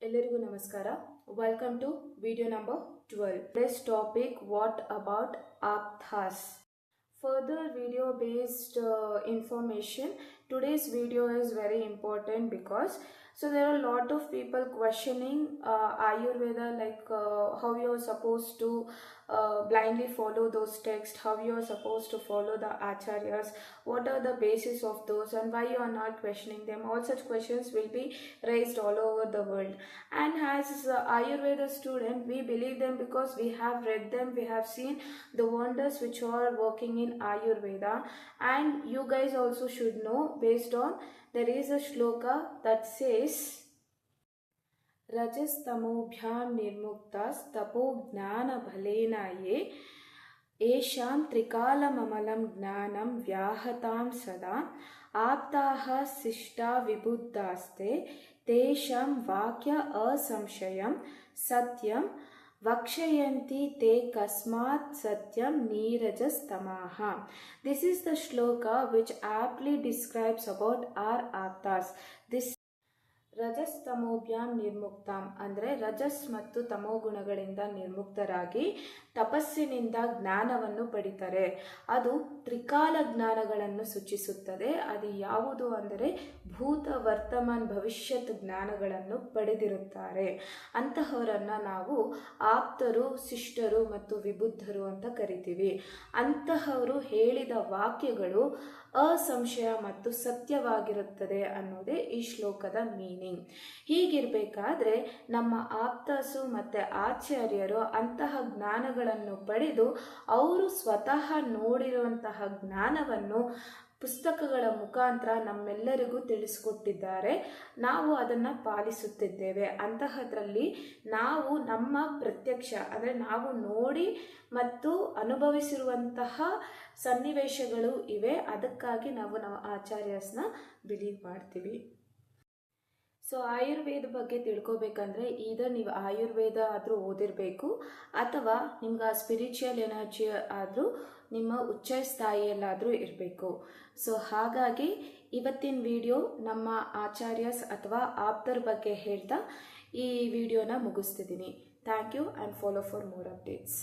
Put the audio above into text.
Ellerigu namaskara. Welcome to video number 12. Today's topic, what about Apthas? Further video based information. Today's video is very important because there are a lot of people questioning Ayurveda, like how you are supposed to blindly follow those texts, how you are supposed to follow the acharyas, what are the basis of those, and why you are not questioning them. All such questions will be raised all over the world, and as Ayurveda student we believe them because we have read them, we have seen the wonders which are working in Ayurveda. And you guys also should know, based on, there is a shloka that says Rajastamobhyam nirmuktas tapo gnana bhalena ye Esham trikalamalam gnanam vyahatam sada aptaha sishta vibuddhaste tesham vakya asamshayam satyam vakshayanti te kasmat satyam nirajastamaha. This is the shloka which aptly describes about our aptas. This ರಜಸ್ತಮೋಭ್ಯಾಂ ನಿರ್ಮುಕ್ತಾಂ ಅಂದರೆ ರಜಸ್ ಮತ್ತು ತಮೋ ಗುಣಗಳಿಂದ ನಿರ್ಮುಕ್ತರಾಗಿ ತಪಸ್ಸಿನಿಂದ ಜ್ಞಾನವನ್ನು ಪಡಿತಾರೆ. ಅದು ತ್ರಿಕಾಲ ಜ್ಞಾನಗಳನ್ನು ಸೂಚಿಸುತ್ತದೆ. ಅದು ಯಾವುದು ಅಂದರೆ ಭೂತ ವರ್ತಮಾನ್ ಭವಿಷ್ಯತ್ ಜ್ಞಾನಗಳನ್ನು ಪಡೆದಿರುತ್ತಾರೆ. ಅಂತಹವರನ್ನು ನಾವು ಆಪ್ತರು, ಶಿಷ್ಟರು ಮತ್ತು ವಿಬುದ್ಧರು ಅಂತ ಕರಿತೀವಿ. ಅಂತಹವರು ಹೇಳಿದ ವಾಕ್ಯಗಳು ಅಸಂಶಯ ಮತ್ತು ಸತ್ಯವಾಗಿರುತ್ತದೆ ಅನ್ನೋದೇ ಈ ಶ್ಲೋಕದ ಮೀನಿಂಗ್. ಹೀಗಿರಬೇಕಾದ್ರೆ ನಮ್ಮ ಆಪ್ತಾಸು ಮತ್ತು ಆಚಾರ್ಯರು ಅಂತಹ ಜ್ಞಾನಗಳನ್ನು ಪಡೆದು ಅವರು ಸ್ವತಃ ನೋಡಿರುವಂತಹ ಜ್ಞಾನವನ್ನು ಪುಸ್ತಕಗಳ ಮುಖಾಂತರ ನಮ್ಮೆಲ್ಲರಿಗೂ ತಿಳಿಸಿಕೊಟ್ಟಿದ್ದಾರೆ. ನಾವು ಅದನ್ನು ಪಾಲಿಸುತ್ತಿದ್ದೇವೆ. ಅಂತಹದ್ರಲ್ಲಿ ನಾವು ನಮ್ಮ ಪ್ರತ್ಯಕ್ಷ ಅಂದರೆ ನಾವು ನೋಡಿ ಮತ್ತು ಅನುಭವಿಸಿರುವಂತಹ ಸನ್ನಿವೇಶಗಳು ಇವೆ. ಅದಕ್ಕಾಗಿ ನಾವು ಆಚಾರ್ಯಸ್ನ ಬಿಲೀವ್ ಮಾಡ್ತೀವಿ. ಆಯುರ್ವೇದ ಬಗ್ಗೆ ತಿಳ್ಕೊಬೇಕಂದ್ರೆ ಇದರ್ ನೀವು ಆಯುರ್ವೇದ ಆದರೂ ಓದಿರಬೇಕು, ಅಥವಾ ನಿಮ್ಗೆ ಆ ಸ್ಪಿರಿಚುವಲ್ ಎನರ್ಜಿ ಆದರೂ ನಿಮ್ಮ ಉಚ್ಚ ಸ್ಥಾಯಿಯಲ್ಲಾದರೂ ಇರಬೇಕು. ಹಾಗಾಗಿ ಇವತ್ತಿನ ವಿಡಿಯೋ ನಮ್ಮ ಆಚಾರ್ಯಸ್ ಅಥವಾ ಆಪ್ತರ ಬಗ್ಗೆ ಹೇಳ್ತಾ ಈ ವಿಡಿಯೋನ ಮುಗಿಸ್ತಿದ್ದೀನಿ. Thank you and follow for more updates.